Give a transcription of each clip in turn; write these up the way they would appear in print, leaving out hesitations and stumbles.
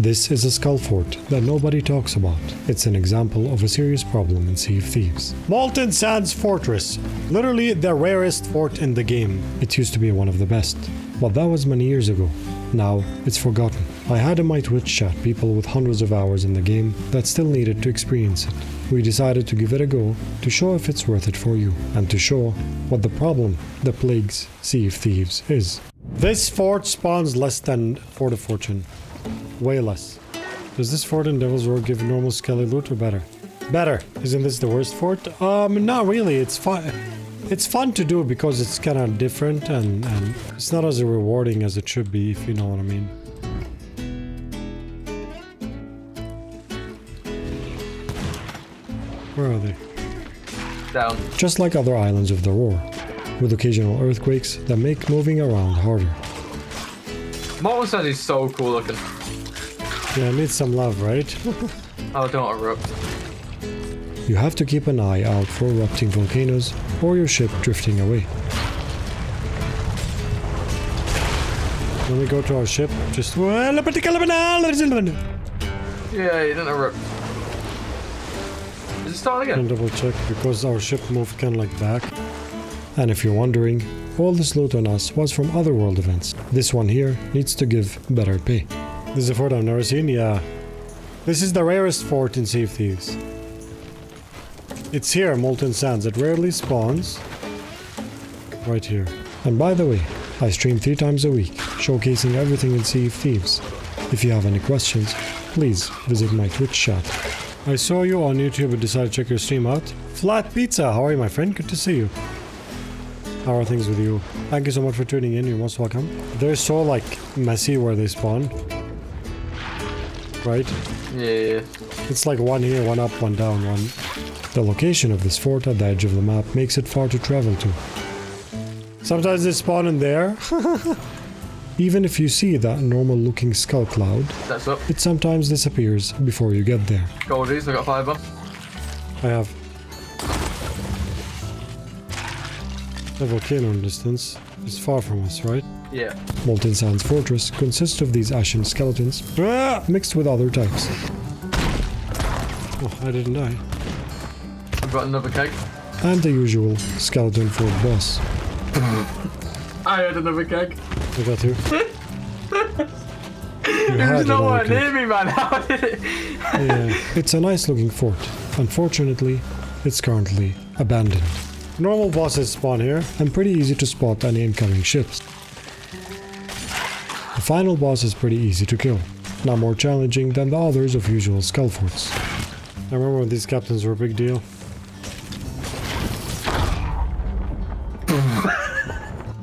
This is a skull fort that nobody talks about. It's an example of a serious problem in Sea of Thieves. Molten Sands Fortress. Literally the rarest fort in the game. It used to be one of the best. But that was many years ago. Now, it's forgotten. I had in my Twitch chat people with hundreds of hours in the game that still needed to experience it. We decided to give it a go to show if it's worth it for you, and to show what the problem that plagues Sea of Thieves is. This fort spawns less than Fort of Fortune. Way less. Does this fort in Devil's Roar give normal skelly loot or better? Better. Isn't this the worst fort? Not really. It's fun. It's fun to do because it's kind of different and it's not as rewarding as it should be, if you know what I mean. Where are they? Down. Just like other islands of the Roar, with occasional earthquakes that make moving around harder. Molten Sands is so cool looking. Yeah, it needs some love, right? Oh, don't erupt. You have to keep an eye out for erupting volcanoes or your ship drifting away. When we go to our ship, just... Yeah, you didn't erupt. Is it starting again? Can double check because our ship moved kind of like back. And if you're wondering, all this loot on us was from other world events. This one here needs to give better pay. This is a fort I've never seen? Yeah. This is the rarest fort in Sea of Thieves. It's here, Molten Sands. It rarely spawns. Right here. And by the way, I stream 3 times a week, showcasing everything in Sea of Thieves. If you have any questions, please visit my Twitch chat. I saw you on YouTube and decided to check your stream out. Flat Pizza, how are you, my friend? Good to see you. How are things with you? Thank you so much for tuning in. You're most welcome. They're so, like, messy where they spawn. Right? Yeah. It's like one here, one up, one down, one... The location of this fort at the edge of the map makes it far to travel to. Sometimes they spawn in there. Even if you see that normal-looking skull cloud, That's up. it sometimes disappears before you get there. Goldies, I got 5 on. I have... The volcano in distance is far from us, right? Yeah. Molten Sands Fortress consists of these ashen skeletons mixed with other types. Oh, I didn't die. I've got another cake. And the usual skeleton fort boss. I had another cake. I got you. There's nowhere near me, man. How did it? Yeah, it's a nice looking fort. Unfortunately, it's currently abandoned. Normal bosses spawn here, and pretty easy to spot any incoming ships. The final boss is pretty easy to kill, not more challenging than the others of usual skull forts. I remember when these captains were a big deal.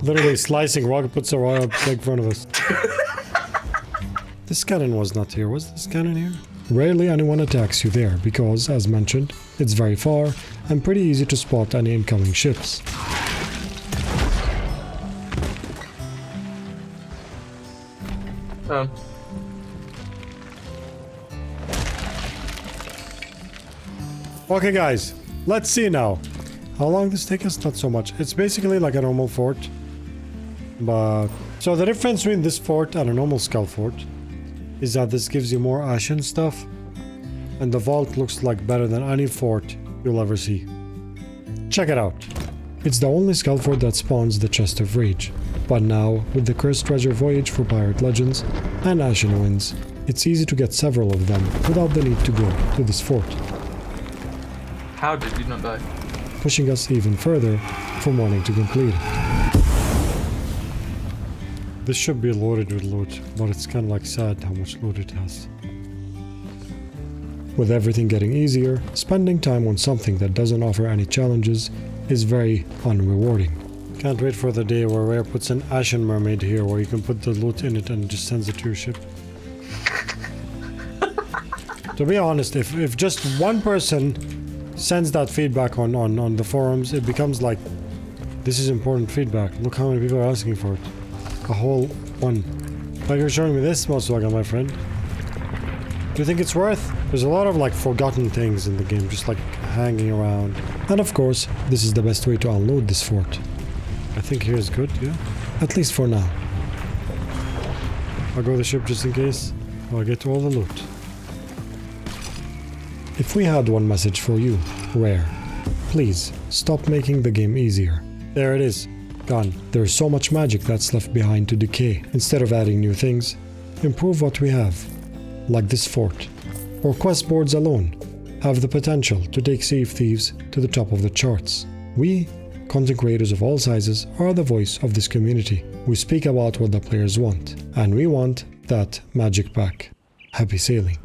Literally slicing rocket puts a right up in front of us. This cannon was not here. Was this cannon here? Rarely anyone attacks you there because, as mentioned, it's very far and pretty easy to spot any incoming ships. Okay guys, let's see now. How long does this take us? Not so much. It's basically like a normal fort. But... So the difference between this fort and a normal skull fort is that this gives you more ashen stuff. And the vault looks like better than any fort you'll ever see. Check it out. It's the only skull fort that spawns the Chest of Rage. But now, with the Cursed Treasure Voyage for Pirate Legends and Ashen Winds, it's easy to get several of them without the need to go to this fort. How did you not die? Pushing us even further from wanting to complete it. This should be loaded with loot, but it's kind of like sad how much loot it has. With everything getting easier, spending time on something that doesn't offer any challenges is very unrewarding. Can't wait for the day where Rare puts an Ashen Mermaid here where you can put the loot in it and just sends it to your ship. To be honest, if just one person sends that feedback on the forums, it becomes like, this is important feedback. Look how many people are asking for it. A whole one. Like you're showing me this, most welcome, my friend. Do you think it's worth? There's a lot of like forgotten things in the game, just like hanging around. And of course, this is the best way to unload this fort. I think here is good, yeah? At least for now. I'll go to the ship just in case. I'll get all the loot. If we had one message for you, Rare, please stop making the game easier. There it is, gone. There's so much magic that's left behind to decay. Instead of adding new things, improve what we have, like this fort. Or quest boards alone have the potential to take Sea of Thieves to the top of the charts. We, content creators of all sizes, are the voice of this community. We speak about what the players want, and we want that magic back. Happy sailing.